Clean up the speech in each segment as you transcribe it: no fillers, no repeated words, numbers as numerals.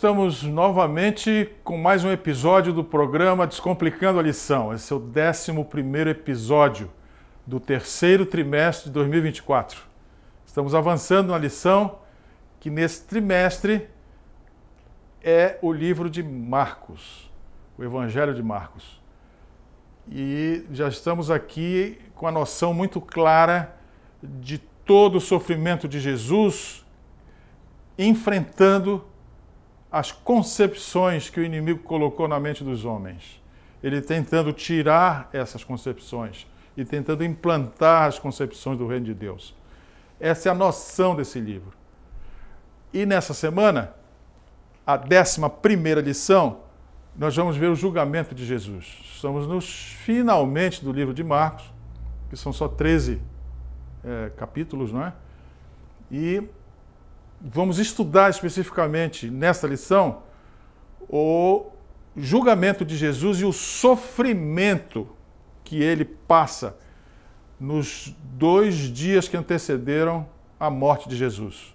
estamos novamente com mais um episódio do programa Descomplicando a Lição. Esse é o 11º episódio do terceiro trimestre de 2024. Estamos avançando na lição que nesse trimestre é o livro de Marcos, o Evangelho de Marcos. E já estamos aqui com a noção muito clara de todo o sofrimento de Jesus, enfrentando as concepções que o inimigo colocou na mente dos homens. Ele tentando tirar essas concepções e tentando implantar as concepções do reino de Deus. Essa é a noção desse livro. E nessa semana, a 11ª lição, nós vamos ver o julgamento de Jesus. Estamos nos finalmente do livro de Marcos, que são só 13 capítulos, não é? E vamos estudar especificamente nesta lição o julgamento de Jesus e o sofrimento que ele passa nos 2 dias que antecederam a morte de Jesus.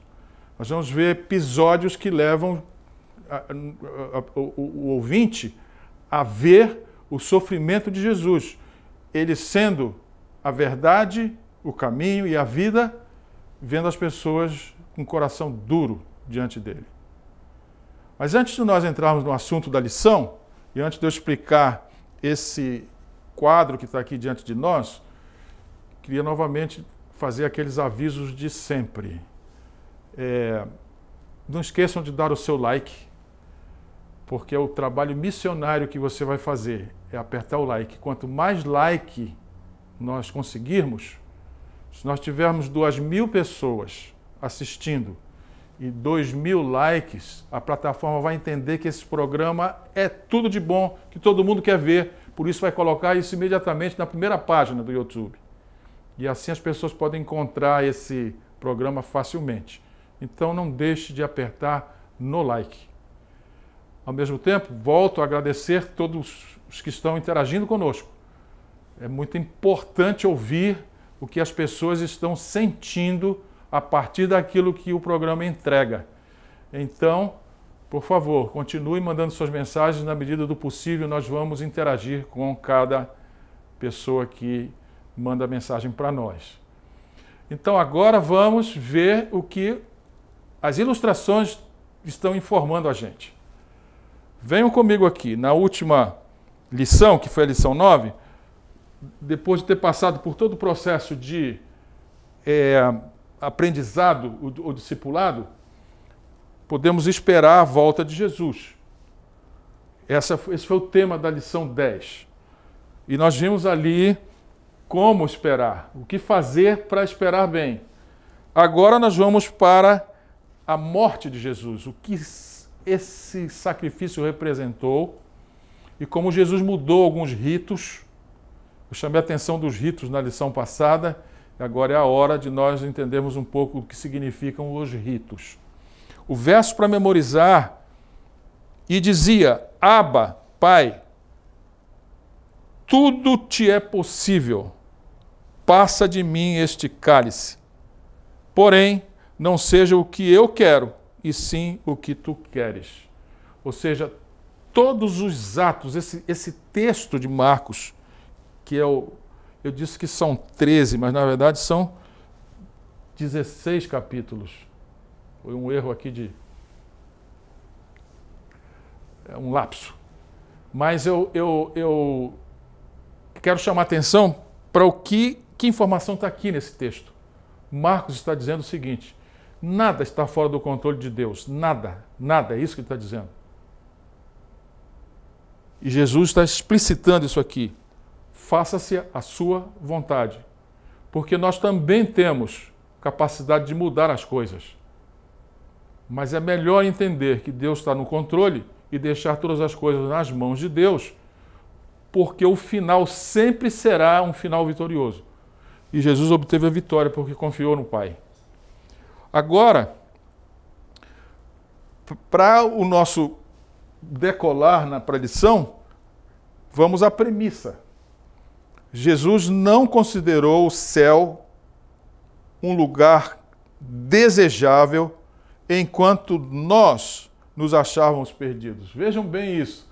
Nós vamos ver episódios que levam o ouvinte a ver o sofrimento de Jesus, ele sendo a verdade, o caminho e a vida, vendo as pessoas com o coração duro diante dele. Mas antes de nós entrarmos no assunto da lição, e antes de eu explicar esse quadro que está aqui diante de nós, queria novamente fazer aqueles avisos de sempre. Não esqueçam de dar o seu like, porque é o trabalho missionário que você vai fazer, é apertar o like. Quanto mais like nós conseguirmos, se nós tivermos 2.000 pessoas assistindo e 2.000 likes, a plataforma vai entender que esse programa é tudo de bom, que todo mundo quer ver, por isso vai colocar isso imediatamente na primeira página do YouTube. E assim as pessoas podem encontrar esse programa facilmente. Então não deixe de apertar no like. Ao mesmo tempo, volto a agradecer todos os que estão interagindo conosco. É muito importante ouvir o que as pessoas estão sentindo a partir daquilo que o programa entrega. Então, por favor, continue mandando suas mensagens. Na medida do possível, nós vamos interagir com cada pessoa que manda mensagem para nós. Então, agora vamos ver o que as ilustrações estão informando a gente. Venham comigo aqui. Na última lição, que foi a lição 9, depois de ter passado por todo o processo de aprendizado, o discipulado, podemos esperar a volta de Jesus. Esse foi o tema da lição 10. E nós vimos ali como esperar, o que fazer para esperar bem. Agora nós vamos para a morte de Jesus, o que esse sacrifício representou e como Jesus mudou alguns ritos. Eu chamei a atenção dos ritos na lição passada, e agora é a hora de nós entendermos um pouco o que significam os ritos. O verso para memorizar, e dizia: Abba, Pai, tudo te é possível, passa de mim este cálice. Porém, não seja o que eu quero, e sim o que tu queres. Ou seja, todos os atos, esse texto de Marcos, que eu disse que são 13, mas na verdade são 16 capítulos. Foi um erro aqui um lapso. Mas eu quero chamar a atenção para que informação está aqui nesse texto. Marcos está dizendo o seguinte: nada está fora do controle de Deus. Nada, nada, é isso que ele está dizendo. E Jesus está explicitando isso aqui. Faça-se a sua vontade. Porque nós também temos capacidade de mudar as coisas. Mas é melhor entender que Deus está no controle e deixar todas as coisas nas mãos de Deus, porque o final sempre será um final vitorioso. E Jesus obteve a vitória porque confiou no Pai. Agora, para o nosso decolar na predição, vamos à premissa. Jesus não considerou o céu um lugar desejável enquanto nós nos achávamos perdidos. Vejam bem isso.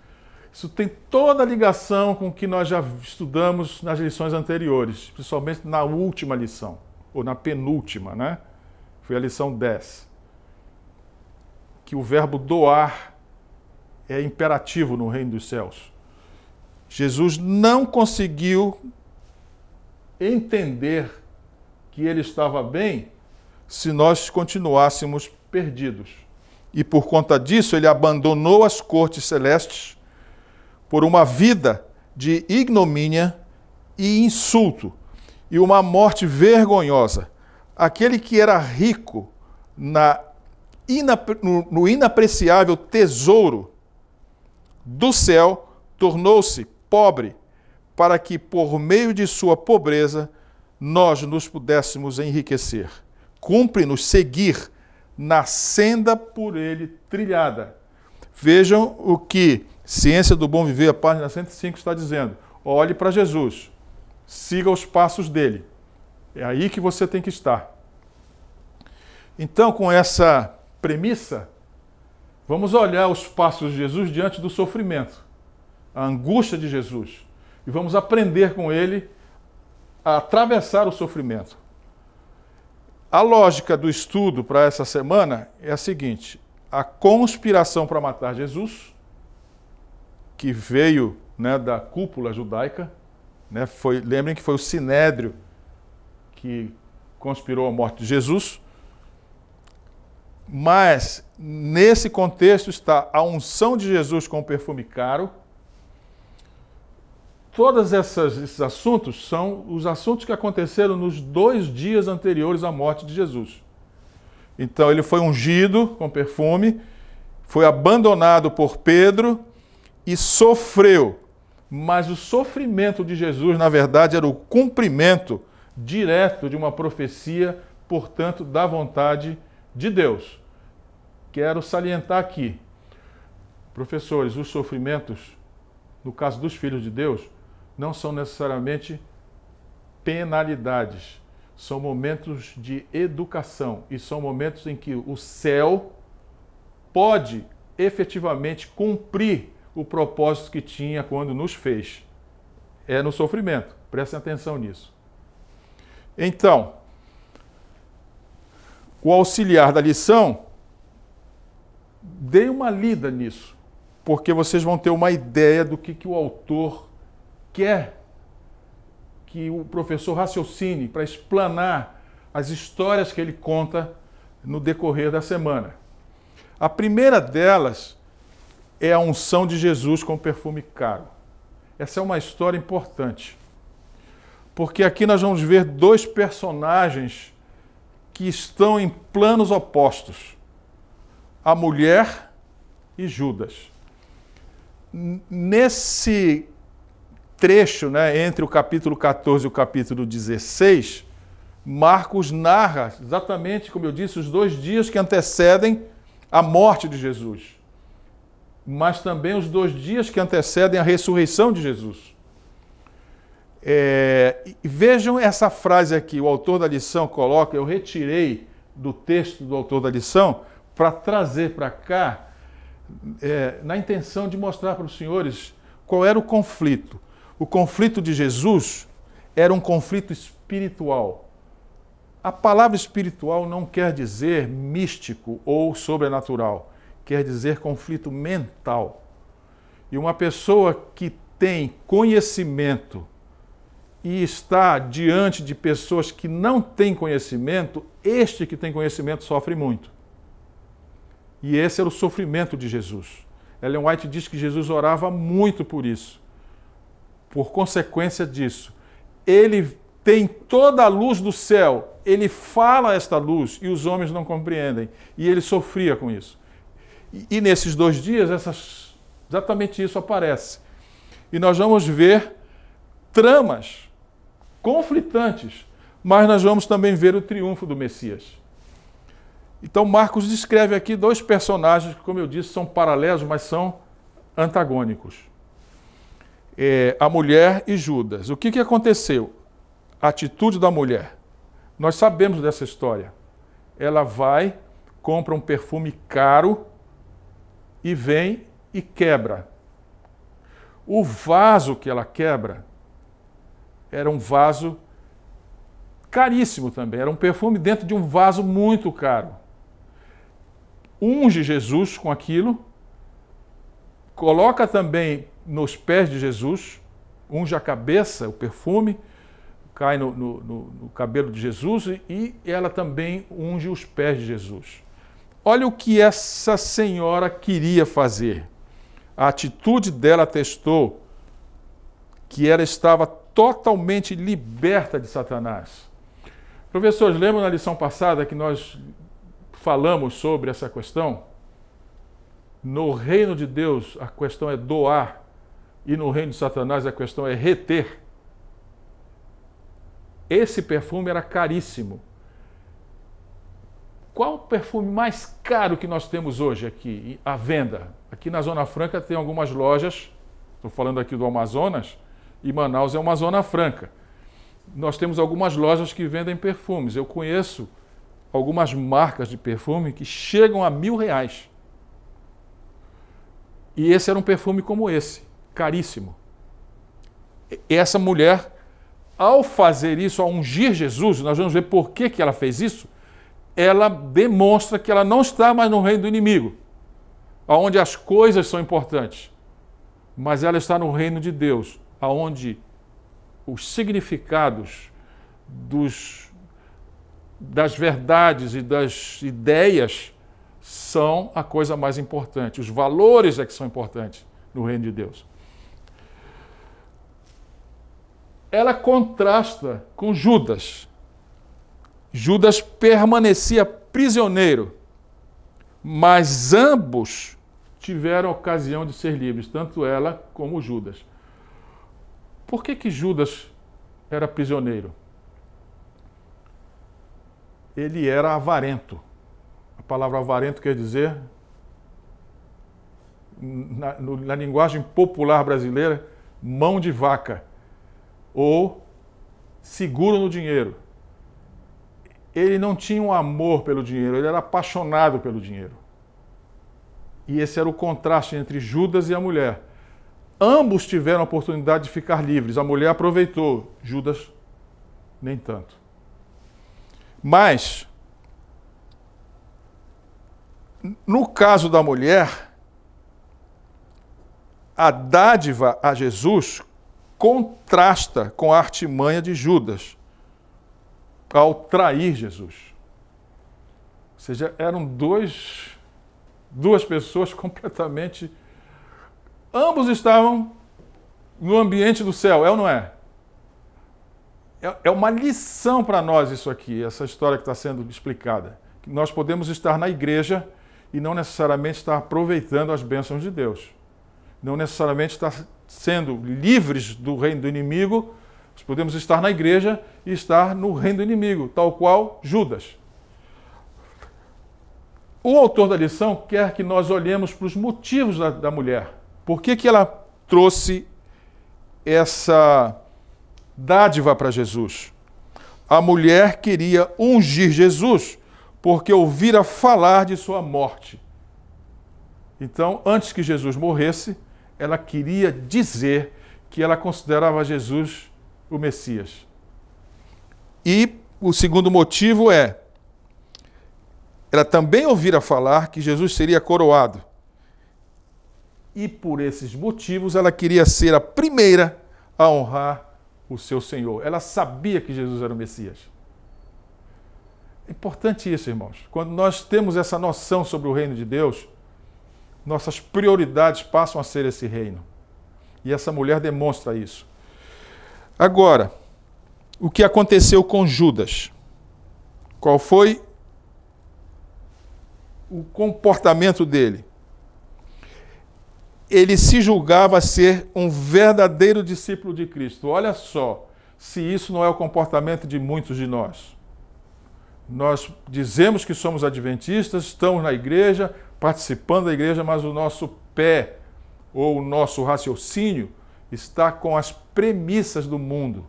Isso tem toda a ligação com o que nós já estudamos nas lições anteriores, principalmente na última lição, ou na penúltima, né? Foi a lição 10. Que o verbo doar é imperativo no reino dos céus. Jesus não conseguiu entender que ele estava bem se nós continuássemos perdidos. E por conta disso, ele abandonou as cortes celestes por uma vida de ignomínia e insulto, e uma morte vergonhosa. Aquele que era rico no inapreciável tesouro do céu, tornou-se pobre, para que, por meio de sua pobreza, nós nos pudéssemos enriquecer. Cumpre-nos seguir na senda por ele trilhada. Vejam o que Ciência do Bom Viver, a página 105, está dizendo. Olhe para Jesus, siga os passos dele. É aí que você tem que estar. Então, com essa premissa, vamos olhar os passos de Jesus diante do sofrimento, a angústia de Jesus, e vamos aprender com ele a atravessar o sofrimento. A lógica do estudo para essa semana é a seguinte: a conspiração para matar Jesus, que veio, né, da cúpula judaica, né, lembrem que foi o Sinédrio que conspirou a morte de Jesus, mas nesse contexto está a unção de Jesus com perfume caro. Todos esses assuntos são os assuntos que aconteceram nos 2 dias anteriores à morte de Jesus. Então ele foi ungido com perfume, foi abandonado por Pedro e sofreu. Mas o sofrimento de Jesus, na verdade, era o cumprimento direto de uma profecia, portanto, da vontade de Deus. Quero salientar aqui, professores, os sofrimentos, no caso dos filhos de Deus, não são necessariamente penalidades, são momentos de educação e são momentos em que o céu pode efetivamente cumprir o propósito que tinha quando nos fez. É no sofrimento, prestem atenção nisso. Então, o auxiliar da lição, dê uma lida nisso, porque vocês vão ter uma ideia do que o autor quer que o professor raciocine para explanar as histórias que ele conta no decorrer da semana. A primeira delas é a unção de Jesus com perfume caro. Essa é uma história importante, porque aqui nós vamos ver 2 personagens que estão em planos opostos: a mulher e Judas. Nesse trecho, né, entre o capítulo 14 e o capítulo 16, Marcos narra exatamente, como eu disse, os 2 dias que antecedem a morte de Jesus, mas também os 2 dias que antecedem a ressurreição de Jesus. Vejam essa frase aqui, o autor da lição coloca, eu retirei do texto do autor da lição para trazer para cá, na intenção de mostrar para os senhores qual era o conflito. O conflito de Jesus era um conflito espiritual. A palavra espiritual não quer dizer místico ou sobrenatural, quer dizer conflito mental. E uma pessoa que tem conhecimento e está diante de pessoas que não têm conhecimento, este que tem conhecimento sofre muito. E esse era o sofrimento de Jesus. Ellen White diz que Jesus orava muito por isso. Por consequência disso, ele tem toda a luz do céu, ele fala esta luz e os homens não compreendem. E ele sofria com isso. E nesses 2 dias, exatamente isso aparece. E nós vamos ver tramas conflitantes, mas nós vamos também ver o triunfo do Messias. Então Marcos descreve aqui 2 personagens que, como eu disse, são paralelos, mas são antagônicos. A mulher e Judas. O que aconteceu? A atitude da mulher. Nós sabemos dessa história. Ela vai, compra um perfume caro e vem e quebra. O vaso que ela quebra era um vaso caríssimo também, era um perfume dentro de um vaso muito caro. Unge Jesus com aquilo, coloca também nos pés de Jesus, unge a cabeça, o perfume, cai no cabelo de Jesus e ela também unge os pés de Jesus. Olha o que essa senhora queria fazer. A atitude dela atestou que ela estava totalmente liberta de Satanás. Professores, lembram na lição passada que nós falamos sobre essa questão? No reino de Deus, a questão é doar, e no reino de Satanás, a questão é reter. Esse perfume era caríssimo. Qual o perfume mais caro que nós temos hoje aqui à venda? Aqui na Zona Franca tem algumas lojas, estou falando aqui do Amazonas, e Manaus é uma zona franca. Nós temos algumas lojas que vendem perfumes. Eu conheço algumas marcas de perfume que chegam a R$1.000. E esse era um perfume como esse, caríssimo. Essa mulher, ao fazer isso, ao ungir Jesus, nós vamos ver por que ela fez isso, ela demonstra que ela não está mais no reino do inimigo, onde as coisas são importantes, mas ela está no reino de Deus, onde os significados das verdades e das ideias são a coisa mais importante. Os valores é que são importantes no reino de Deus. Ela contrasta com Judas. Judas permanecia prisioneiro, mas ambos tiveram ocasião de ser livres, tanto ela como Judas. Por que Judas era prisioneiro? Ele era avarento. A palavra avarento quer dizer, na linguagem popular brasileira, mão de vaca, ou seguro no dinheiro. Ele não tinha um amor pelo dinheiro, ele era apaixonado pelo dinheiro. E esse era o contraste entre Judas e a mulher. Ambos tiveram a oportunidade de ficar livres. A mulher aproveitou, Judas nem tanto. Mas, no caso da mulher, a dádiva a Jesus contrasta com a artimanha de Judas ao trair Jesus. Ou seja, eram duas pessoas completamente... Ambos estavam no ambiente do céu, é ou não é? É uma lição para nós isso aqui, essa história que está sendo explicada. Que nós podemos estar na igreja e não necessariamente estar aproveitando as bênçãos de Deus. Não necessariamente estar sendo livres do reino do inimigo. Nós podemos estar na igreja e estar no reino do inimigo, tal qual Judas. O autor da lição quer que nós olhemos para os motivos da mulher. Por que ela trouxe essa dádiva para Jesus? A mulher queria ungir Jesus porque ouvira falar de sua morte. Então, antes que Jesus morresse, ela queria dizer que ela considerava Jesus o Messias. E o segundo motivo é, ela também ouvira falar que Jesus seria coroado. E por esses motivos ela queria ser a primeira a honrar o seu Senhor. Ela sabia que Jesus era o Messias. É importante isso, irmãos. Quando nós temos essa noção sobre o reino de Deus, nossas prioridades passam a ser esse reino. E essa mulher demonstra isso. Agora, o que aconteceu com Judas? Qual foi o comportamento dele? Ele se julgava ser um verdadeiro discípulo de Cristo. Olha só, se isso não é o comportamento de muitos de nós. Nós dizemos que somos adventistas, estamos na igreja, participando da igreja, mas o nosso pé ou o nosso raciocínio está com as premissas do mundo.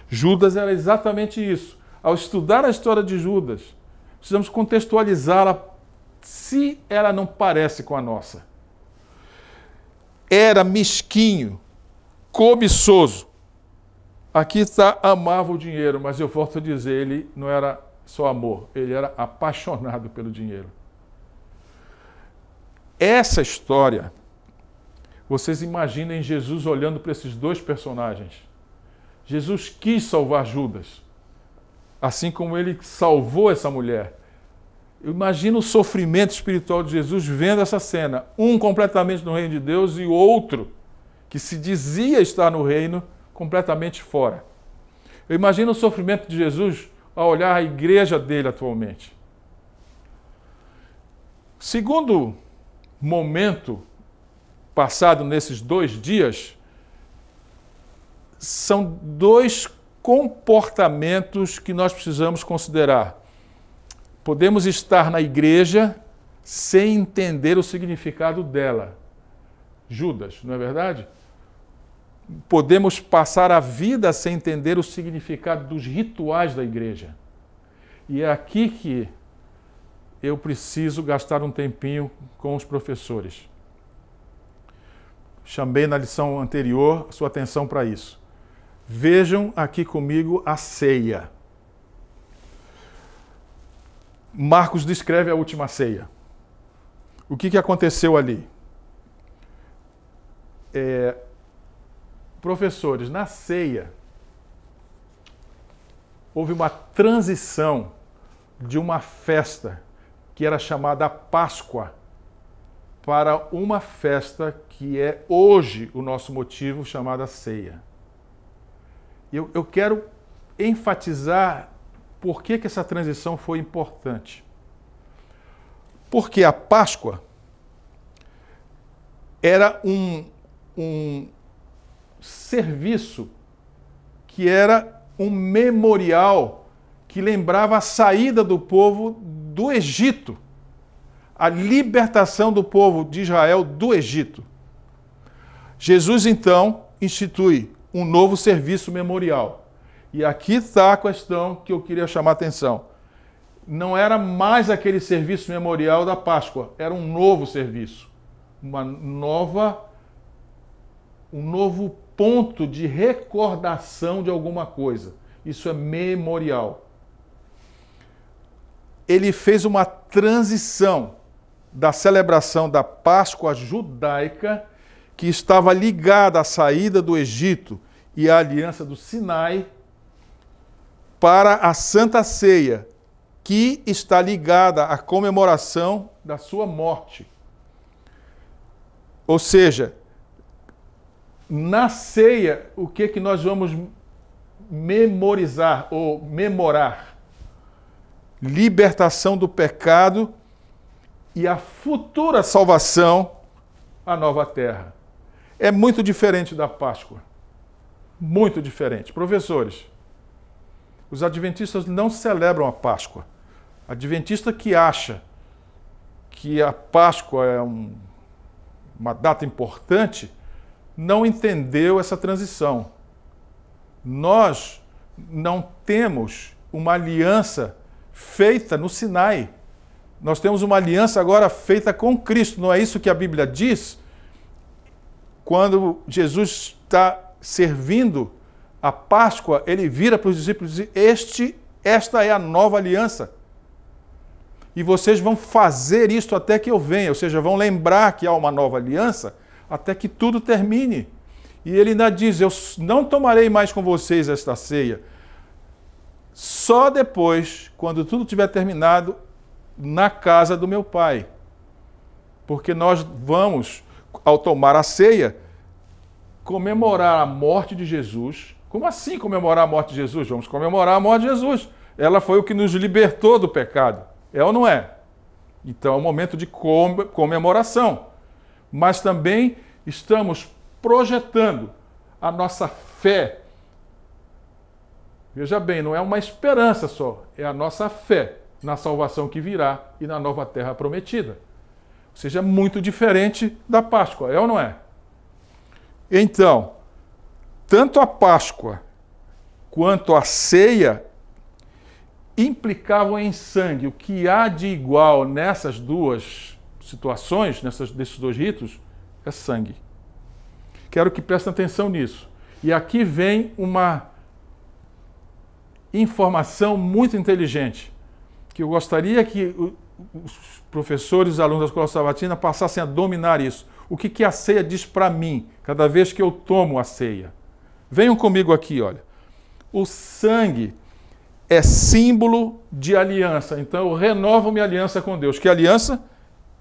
Judas era exatamente isso. Ao estudar a história de Judas, precisamos contextualizá-la se ela não parece com a nossa. era mesquinho, cobiçoso. Aqui está, amava o dinheiro, mas eu volto a dizer, ele não era só amor, ele era apaixonado pelo dinheiro. Essa história, vocês imaginem Jesus olhando para esses dois personagens. Jesus quis salvar Judas, assim como ele salvou essa mulher. Eu imagino o sofrimento espiritual de Jesus vendo essa cena, um completamente no reino de Deus e o outro, que se dizia estar no reino, completamente fora. Eu imagino o sofrimento de Jesus ao olhar a igreja dele atualmente. Segundo momento passado nesses 2 dias, são 2 comportamentos que nós precisamos considerar. Podemos estar na igreja sem entender o significado dela. Judas, não é verdade? Podemos passar a vida sem entender o significado dos rituais da igreja. E é aqui que eu preciso gastar um tempinho com os professores. Chamei na lição anterior sua atenção para isso. Vejam aqui comigo a ceia. Marcos descreve a última ceia. O que aconteceu ali? Professores, na ceia, houve uma transição de uma festa que era chamada Páscoa para uma festa que é hoje o nosso motivo, chamada ceia. Eu quero enfatizar por que essa transição foi importante. Porque a Páscoa era um serviço que era um memorial que lembrava a saída do povo do Egito, a libertação do povo de Israel do Egito. Jesus, então, institui um novo serviço memorial. E aqui está a questão que eu queria chamar a atenção. Não era mais aquele serviço memorial da Páscoa, era um novo serviço, um novo ponto de recordação de alguma coisa. Isso é memorial. Ele fez uma transição da celebração da Páscoa judaica, que estava ligada à saída do Egito e à aliança do Sinai, para a Santa Ceia, que está ligada à comemoração da sua morte. Ou seja, na ceia, o que nós vamos memorizar ou memorar? Libertação do pecado e a futura salvação, a nova terra. É muito diferente da Páscoa. Muito diferente. Professores, os adventistas não celebram a Páscoa. Adventista que acha que a Páscoa é uma data importante, não entendeu essa transição. Nós não temos uma aliança feita no Sinai. Nós temos uma aliança agora feita com Cristo. Não é isso que a Bíblia diz? Quando Jesus está servindo a Páscoa, ele vira para os discípulos e diz: esta é a nova aliança. E vocês vão fazer isto até que eu venha. Ou seja, vão lembrar que há uma nova aliança até que tudo termine. E ele ainda diz: eu não tomarei mais com vocês esta ceia. Só depois, quando tudo tiver terminado, na casa do meu Pai. Porque nós vamos, ao tomar a ceia, comemorar a morte de Jesus. Como assim comemorar a morte de Jesus? Vamos comemorar a morte de Jesus. Ela foi o que nos libertou do pecado. É ou não é? Então é um momento de comemoração. Mas também estamos projetando a nossa fé. Veja bem, não é uma esperança só, é a nossa fé na salvação que virá e na nova terra prometida. Ou seja, é muito diferente da Páscoa, é ou não é? Então, tanto a Páscoa quanto a ceia implicavam em sangue. O que há de igual nessas duas situações, desses dois ritos, é sangue. Quero que prestem atenção nisso. E aqui vem uma informação muito inteligente, que eu gostaria que os professores e os alunos da Escola Sabatina passassem a dominar isso. O que a ceia diz para mim, cada vez que eu tomo a ceia? Venham comigo aqui, olha. O sangue é símbolo de aliança. Então eu renovo minha aliança com Deus. Que aliança?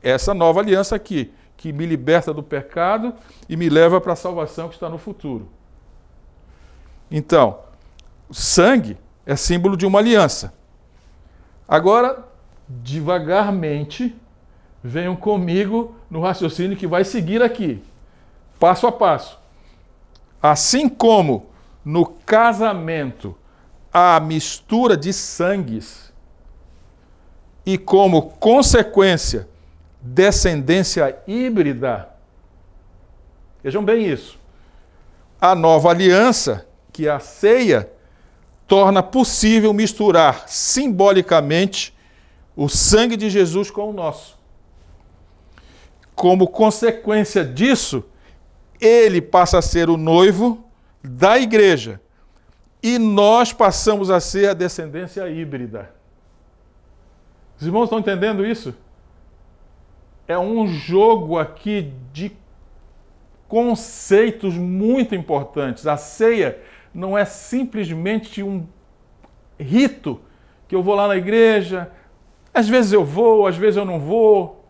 Essa nova aliança aqui, que me liberta do pecado e me leva para a salvação que está no futuro. Então, o sangue é símbolo de uma aliança. Agora, devagarmente, venham comigo no raciocínio que vai seguir aqui, passo a passo. Assim como no casamento há mistura de sangues e como consequência descendência híbrida, vejam bem isso. A nova aliança, que é a ceia, torna possível misturar simbolicamente o sangue de Jesus com o nosso. Como consequência disso, ele passa a ser o noivo da igreja e nós passamos a ser a descendência híbrida. Os irmãos estão entendendo isso? É um jogo aqui de conceitos muito importantes. A ceia não é simplesmente um rito que eu vou lá na igreja, às vezes eu vou, às vezes eu não vou,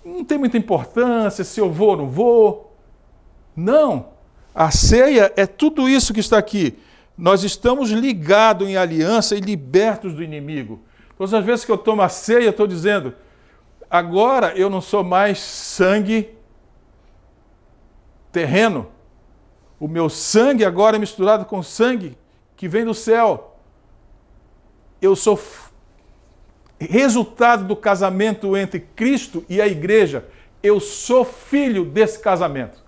não tem muita importância se eu vou ou não vou. Não, a ceia é tudo isso que está aqui. Nós estamos ligados em aliança e libertos do inimigo. Todas as vezes que eu tomo a ceia, eu estou dizendo, agora eu não sou mais sangue terreno. O meu sangue agora é misturado com sangue que vem do céu. Eu sou resultado do casamento entre Cristo e a igreja. Eu sou filho desse casamento.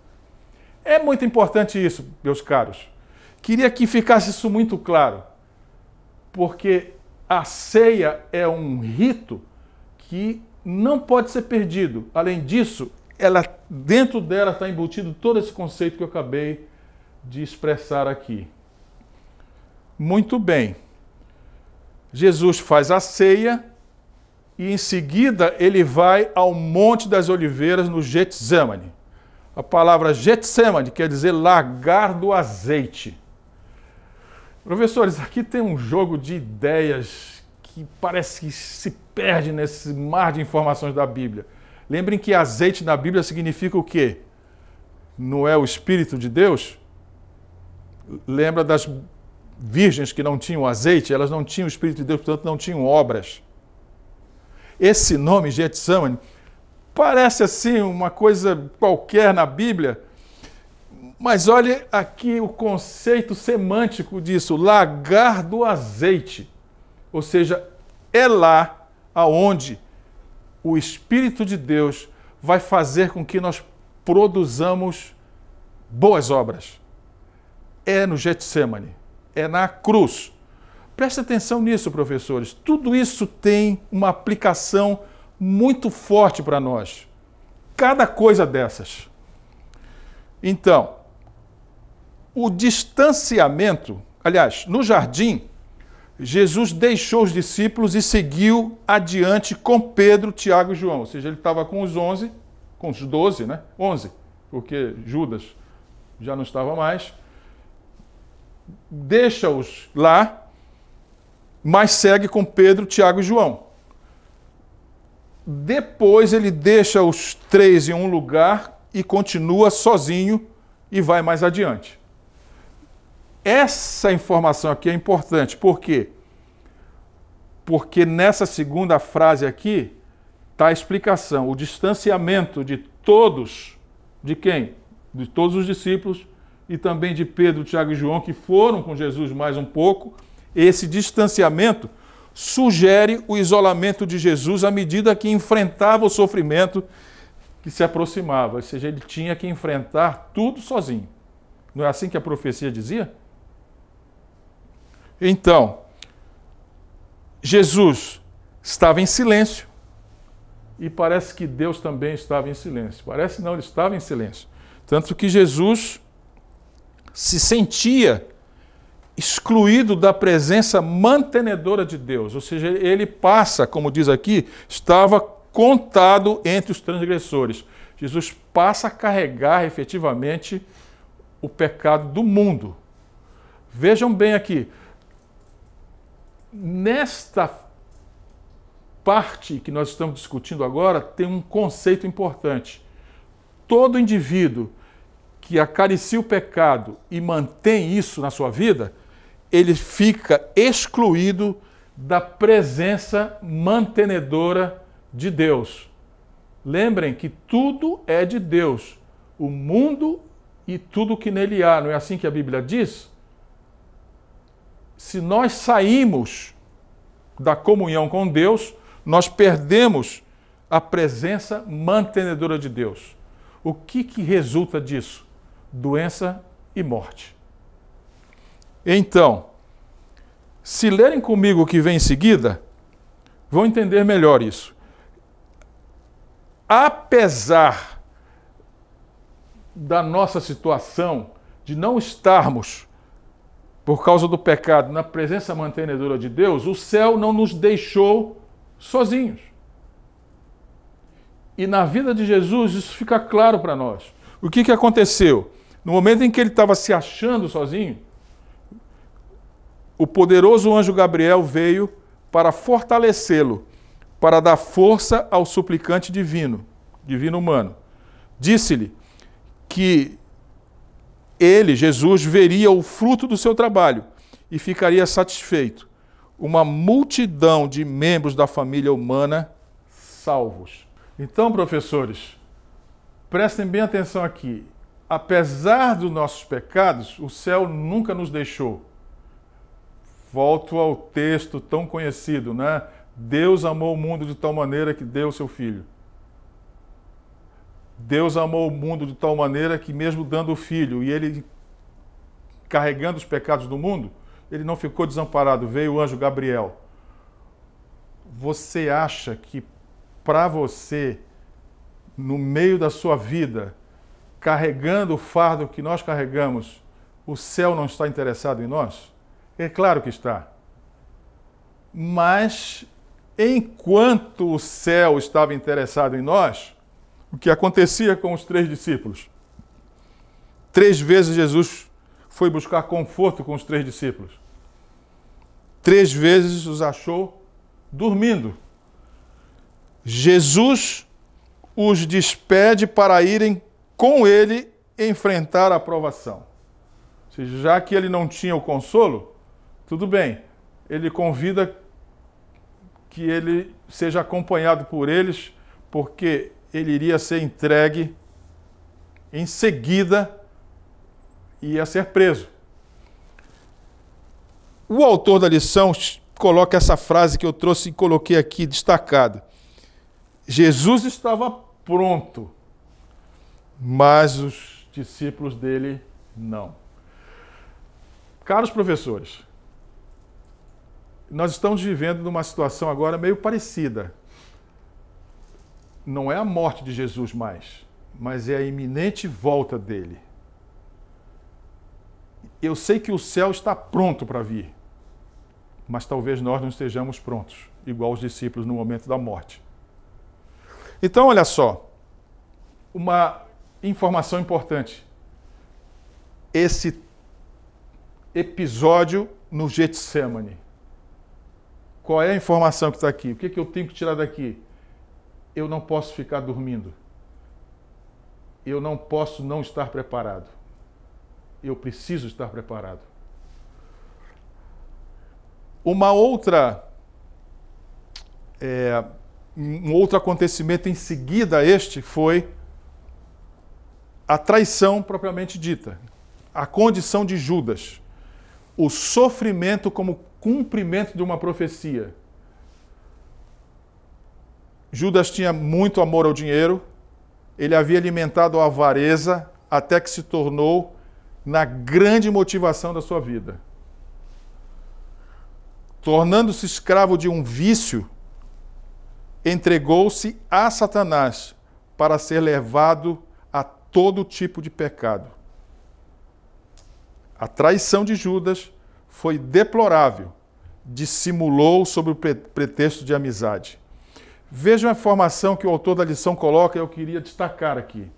É muito importante isso, meus caros. Queria que ficasse isso muito claro, porque a ceia é um rito que não pode ser perdido. Além disso, dentro dela está embutido todo esse conceito que eu acabei de expressar aqui. Muito bem. Jesus faz a ceia e em seguida ele vai ao Monte das Oliveiras no Getsemane. A palavra Getsemane quer dizer lagar do azeite. Professores, aqui tem um jogo de ideias que parece que se perde nesse mar de informações da Bíblia. Lembrem que azeite na Bíblia significa o quê? Não é o Espírito de Deus? Lembra das virgens que não tinham azeite? Elas não tinham o Espírito de Deus, portanto não tinham obras. Esse nome, Getsemane, parece assim uma coisa qualquer na Bíblia, mas olhe aqui o conceito semântico disso, lagar do azeite. Ou seja, é lá aonde o Espírito de Deus vai fazer com que nós produzamos boas obras. É no Getsemane, é na cruz. Preste atenção nisso, professores. Tudo isso tem uma aplicação muito forte para nós. Cada coisa dessas. Então, o distanciamento, aliás, no jardim, Jesus deixou os discípulos e seguiu adiante com Pedro, Tiago e João. Ou seja, ele estava com os 11, com os 12, né? 11, porque Judas já não estava mais. Deixa-os lá, mas segue com Pedro, Tiago e João. Depois ele deixa os 3 em um lugar e continua sozinho e vai mais adiante. Essa informação aqui é importante. Por quê? Porque nessa segunda frase aqui está a explicação. O distanciamento de todos, de quem? De todos os discípulos e também de Pedro, Tiago e João, que foram com Jesus mais um pouco. Esse distanciamento sugere o isolamento de Jesus à medida que enfrentava o sofrimento que se aproximava. Ou seja, ele tinha que enfrentar tudo sozinho. Não é assim que a profecia dizia? Então, Jesus estava em silêncio e parece que Deus também estava em silêncio. Parece não, ele estava em silêncio. Tanto que Jesus se sentia excluído da presença mantenedora de Deus. Ou seja, ele passa, como diz aqui, estava contado entre os transgressores. Jesus passa a carregar efetivamente o pecado do mundo. Vejam bem aqui, nesta parte que nós estamos discutindo agora, tem um conceito importante. Todo indivíduo que acaricia o pecado e mantém isso na sua vida, ele fica excluído da presença mantenedora de Deus. Lembrem que tudo é de Deus, o mundo e tudo que nele há. Não é assim que a Bíblia diz? Se nós saímos da comunhão com Deus, nós perdemos a presença mantenedora de Deus. O que resulta disso? Doença e morte. Então, se lerem comigo o que vem em seguida, vão entender melhor isso. Apesar da nossa situação de não estarmos, por causa do pecado, na presença mantenedora de Deus, o céu não nos deixou sozinhos. E na vida de Jesus isso fica claro para nós. O que aconteceu? No momento em que ele estava se achando sozinho, o poderoso anjo Gabriel veio para fortalecê-lo, para dar força ao suplicante divino humano. Disse-lhe que ele, Jesus, veria o fruto do seu trabalho e ficaria satisfeito. Uma multidão de membros da família humana salvos. Então, professores, prestem bem atenção aqui. Apesar dos nossos pecados, o céu nunca nos deixou. Volto ao texto tão conhecido, né? Deus amou o mundo de tal maneira que deu o seu Filho. Deus amou o mundo de tal maneira que mesmo dando o Filho, e ele carregando os pecados do mundo, ele não ficou desamparado, veio o anjo Gabriel. Você acha que para você, no meio da sua vida, carregando o fardo que nós carregamos, o céu não está interessado em nós? É claro que está. Mas, enquanto o céu estava interessado em nós, o que acontecia com os 3 discípulos? 3 vezes Jesus foi buscar conforto com os 3 discípulos. 3 vezes os achou dormindo. Jesus os despede para irem com ele enfrentar a provação. Ou seja, já que ele não tinha o consolo, tudo bem, ele convida que ele seja acompanhado por eles, porque ele iria ser entregue em seguida e ia ser preso. O autor da lição coloca essa frase que eu trouxe e coloquei aqui destacado. Jesus estava pronto, mas os discípulos dele não. Caros professores, nós estamos vivendo numa situação agora meio parecida. Não é a morte de Jesus mais, mas é a iminente volta dele. Eu sei que o céu está pronto para vir, mas talvez nós não estejamos prontos, igual os discípulos no momento da morte. Então, olha só, uma informação importante. Esse episódio no Getsêmani. Qual é a informação que está aqui? O que eu tenho que tirar daqui? Eu não posso ficar dormindo. Eu não posso não estar preparado. Eu preciso estar preparado. Um outro acontecimento em seguida a este foi a traição propriamente dita, a condição de Judas, o sofrimento como cumprimento de uma profecia. Judas tinha muito amor ao dinheiro, ele havia alimentado a avareza até que se tornou na grande motivação da sua vida. Tornando-se escravo de um vício, entregou-se a Satanás para ser levado a todo tipo de pecado. A traição de Judas foi deplorável, dissimulou sob o pretexto de amizade. Veja a informação que o autor da lição coloca, eu queria destacar aqui.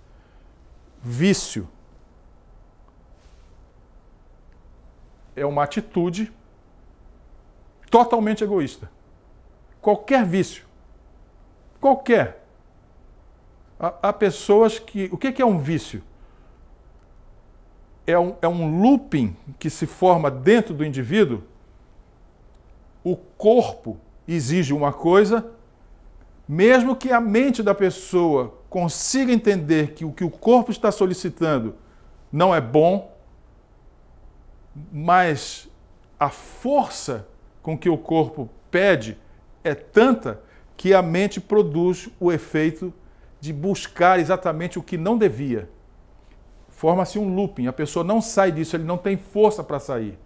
Vício é uma atitude totalmente egoísta. Qualquer vício. Qualquer. Há pessoas que... O que é um vício? É um looping que se forma dentro do indivíduo. O corpo exige uma coisa, mesmo que a mente da pessoa consiga entender que o corpo está solicitando não é bom, mas a força com que o corpo pede é tanta que a mente produz o efeito de buscar exatamente o que não devia. Forma-se um looping, a pessoa não sai disso, ele não tem força para sair.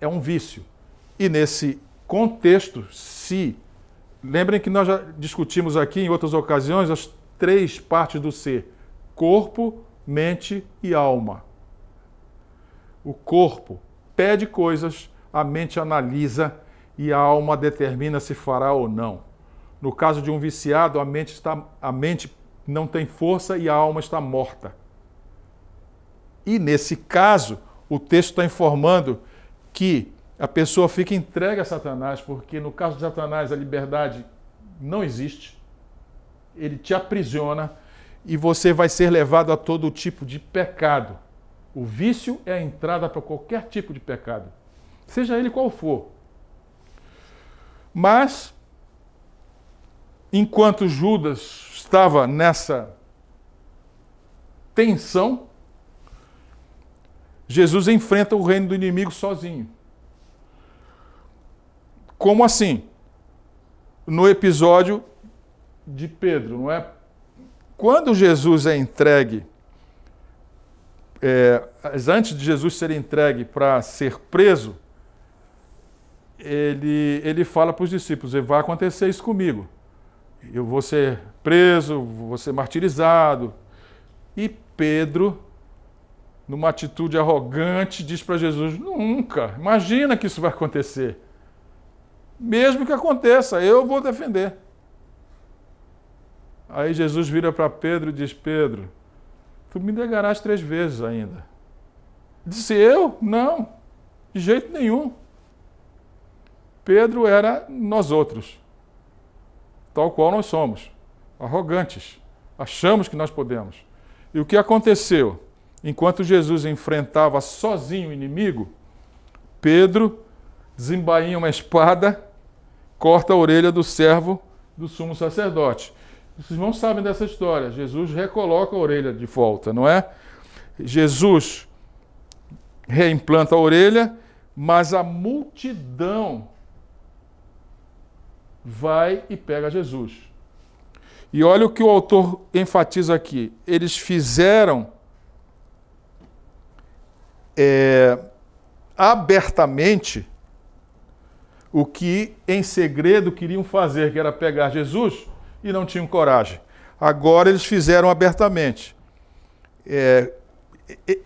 É um vício. E nesse contexto, lembrem que nós já discutimos aqui em outras ocasiões as 3 partes do ser: corpo, mente e alma. O corpo pede coisas, a mente analisa e a alma determina se fará ou não. No caso de um viciado, a mente não tem força e a alma está morta. E nesse caso, o texto está informando que a pessoa fica entregue a Satanás, porque no caso de Satanás a liberdade não existe. Ele te aprisiona e você vai ser levado a todo tipo de pecado. O vício é a entrada para qualquer tipo de pecado, seja ele qual for. Mas, enquanto Judas estava nessa tensão, Jesus enfrenta o reino do inimigo sozinho. Como assim? No episódio de Pedro, não é? Quando Jesus é entregue, antes de Jesus ser entregue para ser preso, ele fala para os discípulos: vai acontecer isso comigo. Eu vou ser preso, vou ser martirizado. E Pedro, numa atitude arrogante, diz para Jesus: nunca, imagina que isso vai acontecer. Mesmo que aconteça, eu vou defender. Aí Jesus vira para Pedro e diz: Pedro, tu me negarás 3 vezes ainda. Disse: eu? Não, de jeito nenhum. Pedro era nós outros, tal qual nós somos, arrogantes, achamos que nós podemos. E o que aconteceu? Enquanto Jesus enfrentava sozinho o inimigo, Pedro desembainha uma espada, corta a orelha do servo do sumo sacerdote. Os irmãos sabem dessa história. Jesus recoloca a orelha de volta, não é? Jesus reimplanta a orelha, mas a multidão vai e pega Jesus. E olha o que o autor enfatiza aqui. Eles fizeram abertamente o que em segredo queriam fazer, que era pegar Jesus, e não tinham coragem. Agora eles fizeram abertamente.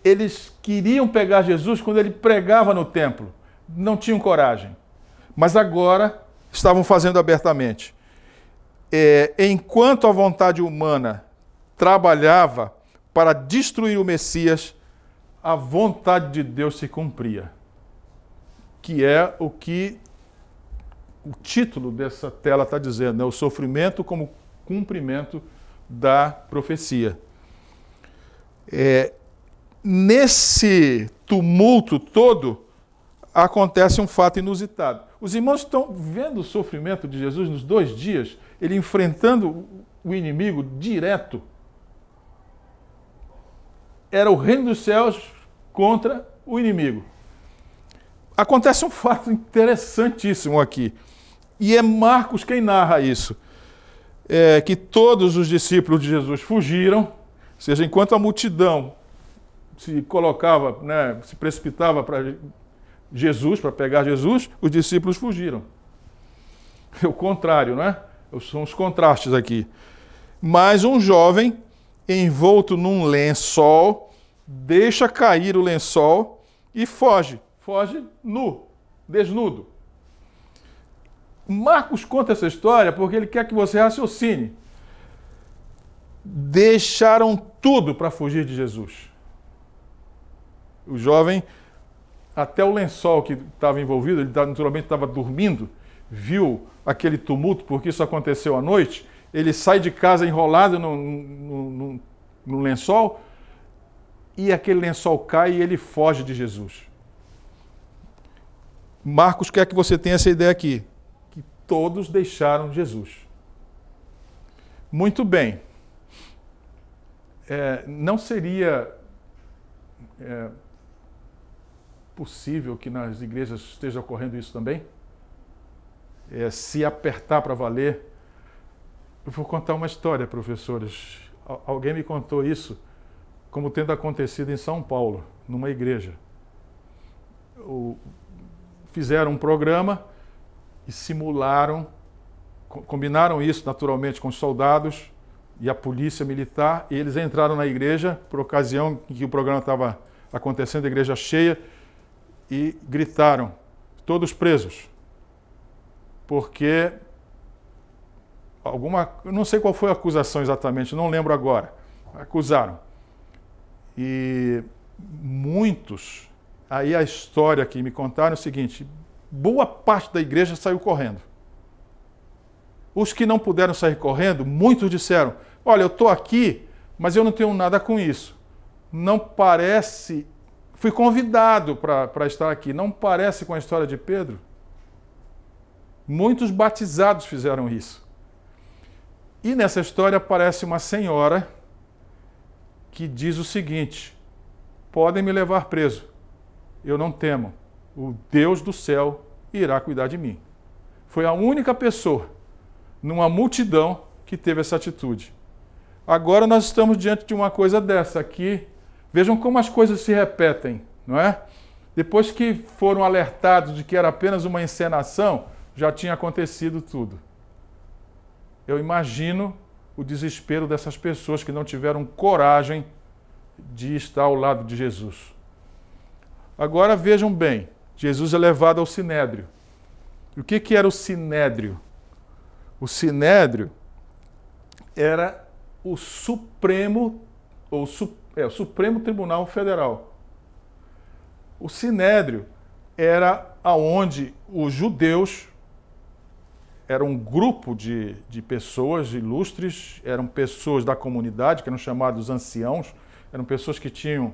Eles queriam pegar Jesus quando ele pregava no templo. Não tinham coragem. Mas agora estavam fazendo abertamente. Enquanto a vontade humana trabalhava para destruir o Messias, a vontade de Deus se cumpria. Que é o que o título dessa tela está dizendo, né? O sofrimento como cumprimento da profecia. Nesse tumulto todo, acontece um fato inusitado. Os irmãos estão vendo o sofrimento de Jesus nos 2 dias, ele enfrentando o inimigo direto. Era o reino dos céus contra o inimigo. Acontece um fato interessantíssimo aqui. E é Marcos quem narra isso. Que todos os discípulos de Jesus fugiram, ou seja, enquanto a multidão se colocava, né, se precipitava para Jesus, para pegar Jesus, os discípulos fugiram. É o contrário, não é? São os contrastes aqui. Mas um jovem envolto num lençol, deixa cair o lençol e foge. Foge nu, desnudo. Marcos conta essa história porque ele quer que você raciocine. Deixaram tudo para fugir de Jesus. O jovem, até o lençol que estava envolvido, ele naturalmente estava dormindo, viu aquele tumulto, porque isso aconteceu à noite, ele sai de casa enrolado no lençol, e aquele lençol cai e ele foge de Jesus. Marcos quer que você tenha essa ideia aqui, que todos deixaram Jesus. Muito bem. Não seria possível que nas igrejas esteja ocorrendo isso também? Se apertar para valer. Eu vou contar uma história, professores. Alguém me contou isso como tendo acontecido em São Paulo, numa igreja. Fizeram um programa e simularam, combinaram isso naturalmente com os soldados e a polícia militar, e eles entraram na igreja por ocasião em que o programa estava acontecendo, a igreja cheia, e gritaram, todos presos, porque eu não sei qual foi a acusação exatamente, não lembro agora, acusaram. E muitos, aí a história que me contaram é o seguinte, boa parte da igreja saiu correndo. Os que não puderam sair correndo, muitos disseram, olha, eu estou aqui, mas eu não tenho nada com isso. Não parece... Fui convidado para estar aqui. Não parece com a história de Pedro? Muitos batizados fizeram isso. E nessa história aparece uma senhora que diz o seguinte, podem me levar preso, eu não temo, o Deus do céu irá cuidar de mim. Foi a única pessoa numa multidão que teve essa atitude. Agora nós estamos diante de uma coisa dessa aqui. Vejam como as coisas se repetem, não é? Depois que foram alertados de que era apenas uma encenação, já tinha acontecido tudo. Eu imagino o desespero dessas pessoas que não tiveram coragem de estar ao lado de Jesus. Agora vejam bem, Jesus é levado ao Sinédrio. E o que era o Sinédrio? O Sinédrio era o Supremo Tribunal Federal. O Sinédrio era aonde os judeus, era um grupo de pessoas ilustres, eram pessoas da comunidade, que eram chamados anciãos, eram pessoas que tinham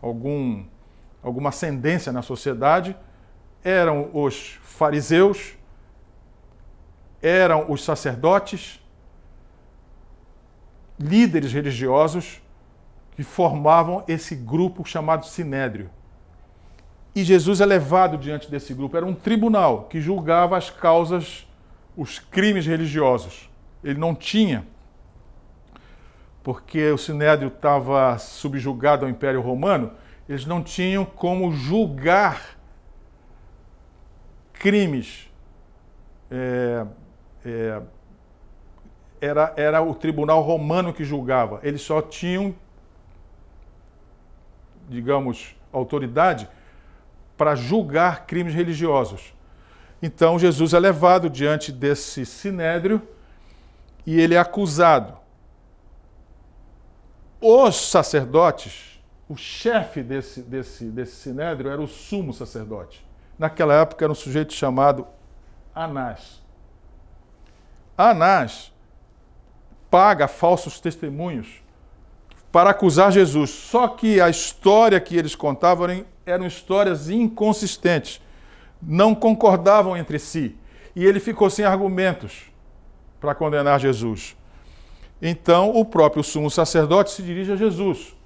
alguma ascendência na sociedade, eram os fariseus, eram os sacerdotes, líderes religiosos, que formavam esse grupo chamado Sinédrio. E Jesus é levado diante desse grupo. Era um tribunal que julgava as causas, os crimes religiosos. Ele não tinha, porque o Sinédrio estava subjugado ao Império Romano, eles não tinham como julgar crimes. Era o tribunal romano que julgava. Eles só tinham, digamos, autoridade para julgar crimes religiosos. Então Jesus é levado diante desse Sinédrio e ele é acusado. Os sacerdotes, o chefe desse Sinédrio era o sumo sacerdote. Naquela época era um sujeito chamado Anás. Anás paga falsos testemunhos para acusar Jesus. Só que a história que eles contavam eram histórias inconsistentes. Não concordavam entre si. E ele ficou sem argumentos para condenar Jesus. Então, o próprio sumo sacerdote se dirige a Jesus.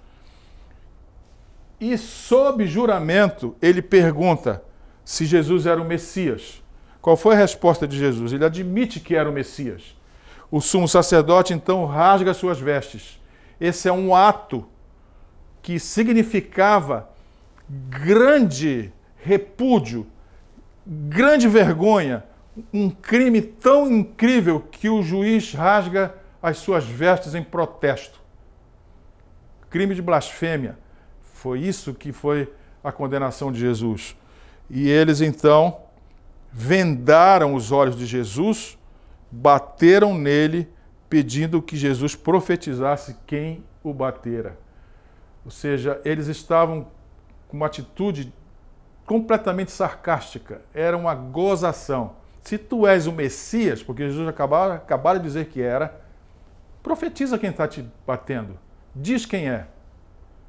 E, sob juramento, ele pergunta se Jesus era o Messias. Qual foi a resposta de Jesus? Ele admite que era o Messias. O sumo sacerdote, então, rasga suas vestes. Esse é um ato que significava grande repúdio, grande vergonha, um crime tão incrível que o juiz rasga as suas vestes em protesto. crime de blasfêmia. Foi isso que foi a condenação de Jesus. E eles então vendaram os olhos de Jesus, bateram nele, pedindo que Jesus profetizasse quem o batera. Ou seja, eles estavam com uma atitude completamente sarcástica. Era uma gozação. Se tu és o Messias, porque Jesus acabaram de dizer que era, profetiza quem está te batendo. Diz quem é.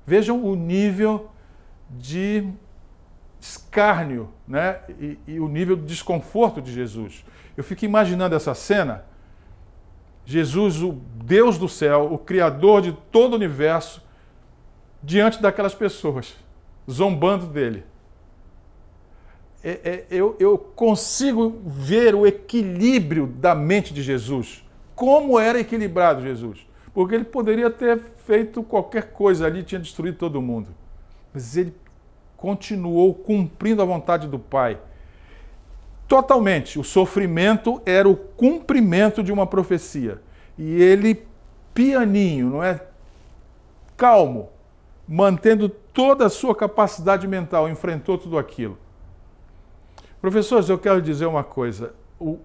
Vejam o nível de escárnio, né? E o nível de desconforto de Jesus. Eu fico imaginando essa cena. Jesus, o Deus do céu, o Criador de todo o universo, diante daquelas pessoas, zombando dele. Eu consigo ver o equilíbrio da mente de Jesus. Como era equilibrado Jesus. Porque ele poderia ter feito qualquer coisa ali, tinha destruído todo mundo. Mas ele continuou cumprindo a vontade do Pai. Totalmente. O sofrimento era o cumprimento de uma profecia. E ele, pianinho, não é? Calmo, mantendo toda a sua capacidade mental, enfrentou tudo aquilo. Professores, eu quero dizer uma coisa. O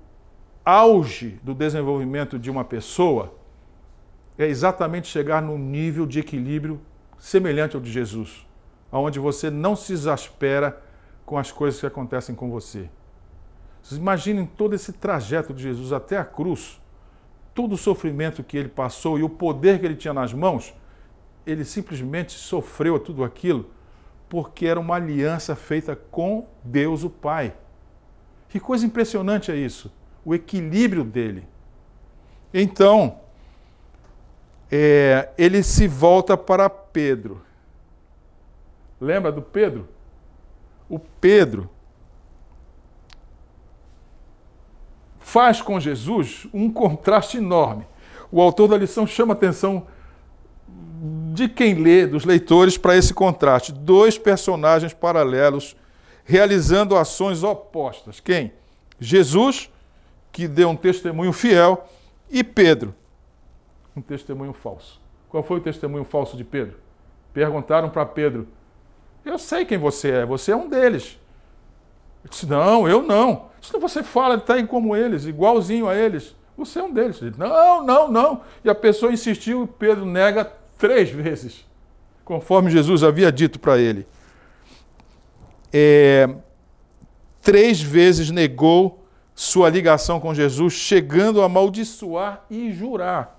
auge do desenvolvimento de uma pessoa é exatamente chegar num nível de equilíbrio semelhante ao de Jesus, onde você não se exaspera com as coisas que acontecem com você. Vocês imaginem todo esse trajeto de Jesus até a cruz, todo o sofrimento que ele passou e o poder que ele tinha nas mãos, ele simplesmente sofreu tudo aquilo porque era uma aliança feita com Deus o Pai. Que coisa impressionante é isso, o equilíbrio dele. Então, ele se volta para Pedro. Lembra do Pedro? O Pedro faz com Jesus um contraste enorme. O autor da lição chama a atenção de quem lê, dos leitores, para esse contraste. Dois personagens paralelos realizando ações opostas. Quem? Jesus, que deu um testemunho fiel, e Pedro, um testemunho falso. Qual foi o testemunho falso de Pedro? Perguntaram para Pedro: eu sei quem você é um deles. Ele disse: não, eu não. Se você fala, está aí como eles, igualzinho a eles, você é um deles. Ele disse: não. E a pessoa insistiu e Pedro nega 3 vezes, conforme Jesus havia dito para ele. 3 vezes negou sua ligação com Jesus, chegando a amaldiçoar e jurar.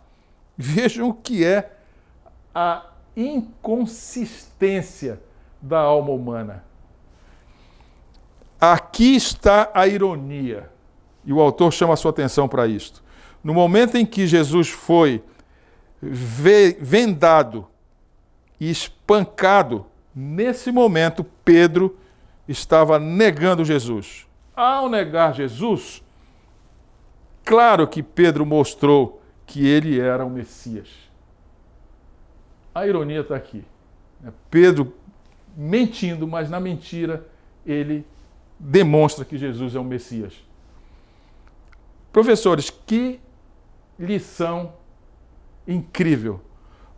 Vejam o que é a inconsistência da alma humana. Aqui está a ironia, e o autor chama a sua atenção para isto. No momento em que Jesus foi vendado e espancado, nesse momento Pedro estava negando Jesus. Ao negar Jesus, claro que Pedro mostrou que ele era o Messias. A ironia está aqui. Pedro mentindo, mas na mentira ele demonstra que Jesus é o Messias. Professores, que lição incrível.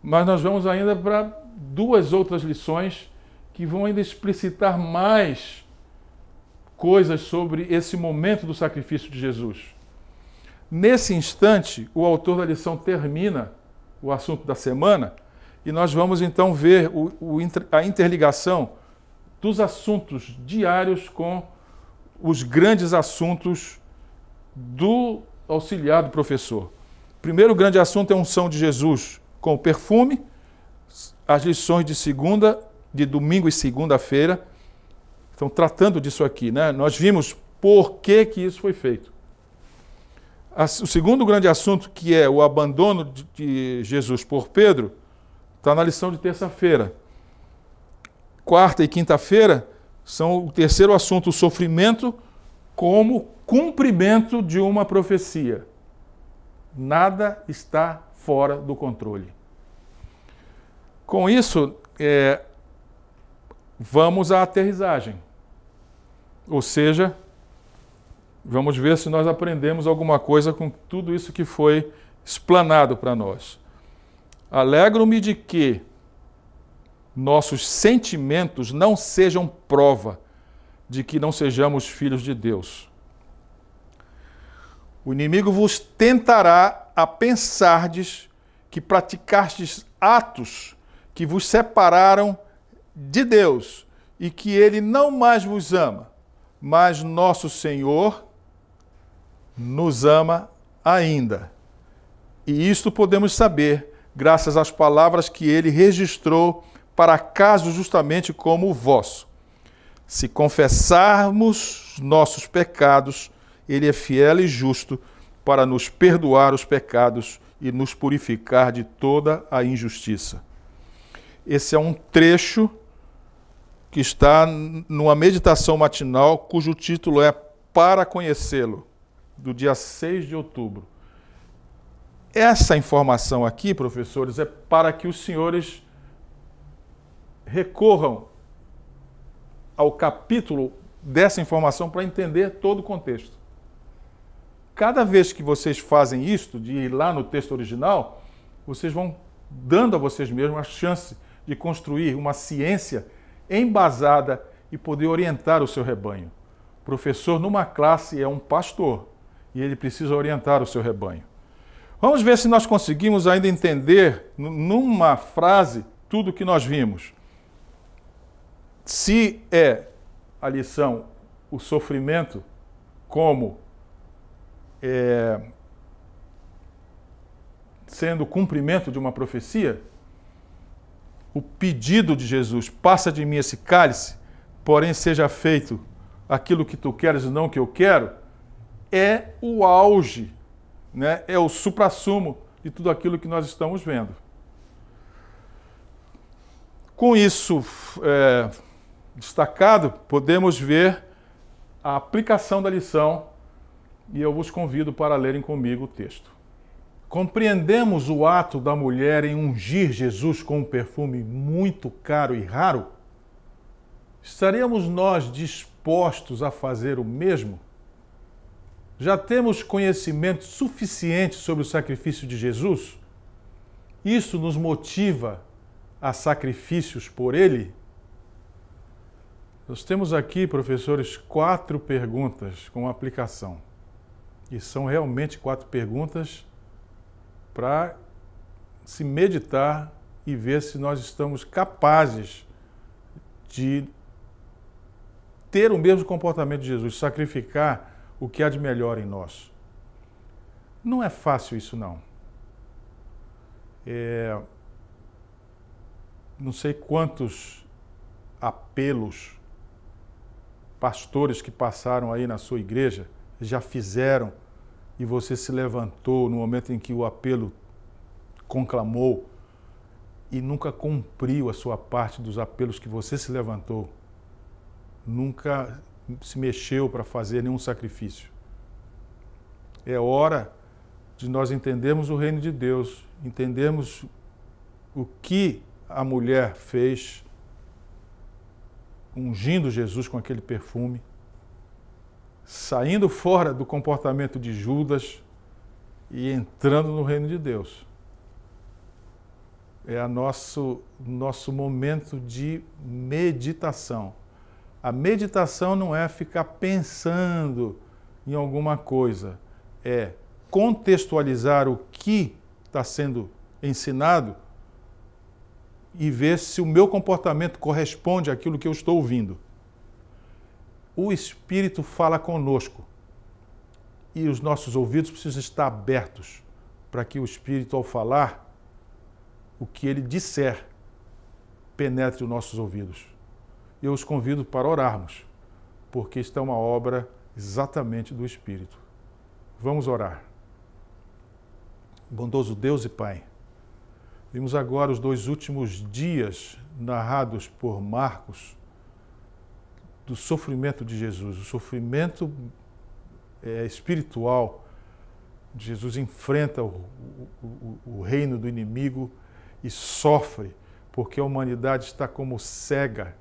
Mas nós vamos ainda para 2 outras lições que vão ainda explicitar mais coisas sobre esse momento do sacrifício de Jesus. Nesse instante, o autor da lição termina o assunto da semana e nós vamos então ver a interligação dos assuntos diários com os grandes assuntos do auxiliar do professor. O primeiro grande assunto é a unção de Jesus com o perfume, as lições de domingo e segunda-feira estão tratando disso aqui, né? Nós vimos por que isso foi feito. O segundo grande assunto, que é o abandono de Jesus por Pedro, está na lição de terça-feira. Quarta e quinta-feira são o terceiro assunto, o sofrimento como cumprimento de uma profecia. Nada está fora do controle. Com isso, vamos à aterrissagem. Ou seja, vamos ver se nós aprendemos alguma coisa com tudo isso que foi explanado para nós. Alegro-me de que nossos sentimentos não sejam prova de que não sejamos filhos de Deus. O inimigo vos tentará a pensardes que praticastes atos que vos separaram de Deus e que ele não mais vos ama, mas nosso Senhor nos ama ainda. E isto podemos saber graças às palavras que ele registrou para casos justamente como o vosso. Se confessarmos nossos pecados, ele é fiel e justo para nos perdoar os pecados e nos purificar de toda a injustiça. Esse é um trecho que está numa meditação matinal, cujo título é Para Conhecê-lo, do dia 6 de outubro. Essa informação aqui, professores, é para que os senhores recorram ao capítulo dessa informação para entender todo o contexto. Cada vez que vocês fazem isto, de ir lá no texto original, vocês vão dando a vocês mesmos a chance de construir uma ciência embasada e poder orientar o seu rebanho. O professor, numa classe, é um pastor e ele precisa orientar o seu rebanho. Vamos ver se nós conseguimos ainda entender, numa frase, tudo o que nós vimos. Se é a lição o sofrimento como sendo o cumprimento de uma profecia, o pedido de Jesus, passa de mim esse cálice, porém seja feito aquilo que tu queres e não o que eu quero, é o auge, né? É o suprassumo de tudo aquilo que nós estamos vendo. Com isso destacado, podemos ver a aplicação da lição e eu vos convido para lerem comigo o texto. Compreendemos o ato da mulher em ungir Jesus com um perfume muito caro e raro? Estaríamos nós dispostos a fazer o mesmo? Já temos conhecimento suficiente sobre o sacrifício de Jesus? Isso nos motiva a sacrifícios por ele? Nós temos aqui, professores, 4 perguntas com aplicação. E são realmente 4 perguntas para se meditar e ver se nós estamos capazes de ter o mesmo comportamento de Jesus, sacrificar o que há de melhor em nós. Não é fácil isso, não. Não sei quantos apelos pastores que passaram aí na sua igreja já fizeram e você se levantou no momento em que o apelo conclamou e nunca cumpriu a sua parte dos apelos que você se levantou. Nunca se mexeu para fazer nenhum sacrifício. É hora de nós entendermos o reino de Deus, entendermos o que a mulher fez, ungindo Jesus com aquele perfume, saindo fora do comportamento de Judas e entrando no reino de Deus. É nosso momento de meditação. A meditação não é ficar pensando em alguma coisa, é contextualizar o que está sendo ensinado e ver se o meu comportamento corresponde àquilo que eu estou ouvindo. O Espírito fala conosco e os nossos ouvidos precisam estar abertos para que o Espírito, ao falar, o que ele disser, penetre os nossos ouvidos. Eu os convido para orarmos, porque isto é uma obra exatamente do Espírito. Vamos orar. Bondoso Deus e Pai, vimos agora os 2 últimos dias narrados por Marcos do sofrimento de Jesus, o sofrimento espiritual. Jesus enfrenta o reino do inimigo e sofre, porque a humanidade está como cega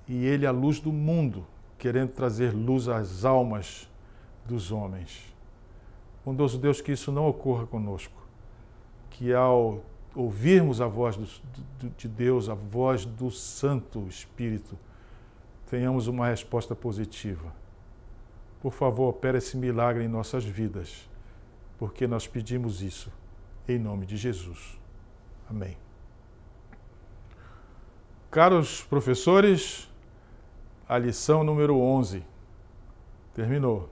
e ele é a luz do mundo, querendo trazer luz às almas dos homens. Bondoso Deus, que isso não ocorra conosco, que ao ouvirmos a voz de Deus, a voz do Santo Espírito, tenhamos uma resposta positiva. Por favor, opere esse milagre em nossas vidas, porque nós pedimos isso em nome de Jesus. Amém. Caros professores, a lição número 11 terminou.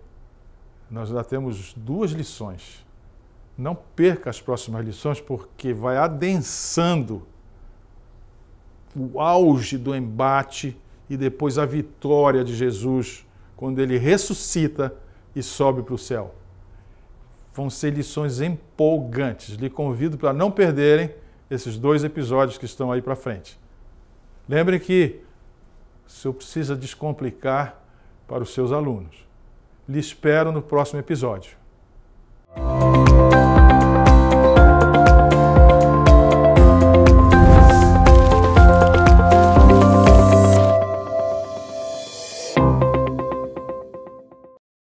Nós já temos 2 lições. Não perca as próximas lições, porque vai adensando o auge do embate e depois a vitória de Jesus, quando ele ressuscita e sobe para o céu. Vão ser lições empolgantes. Lhe convido para não perderem esses 2 episódios que estão aí para frente. Lembrem que o senhor precisa descomplicar para os seus alunos. Lhe espero no próximo episódio.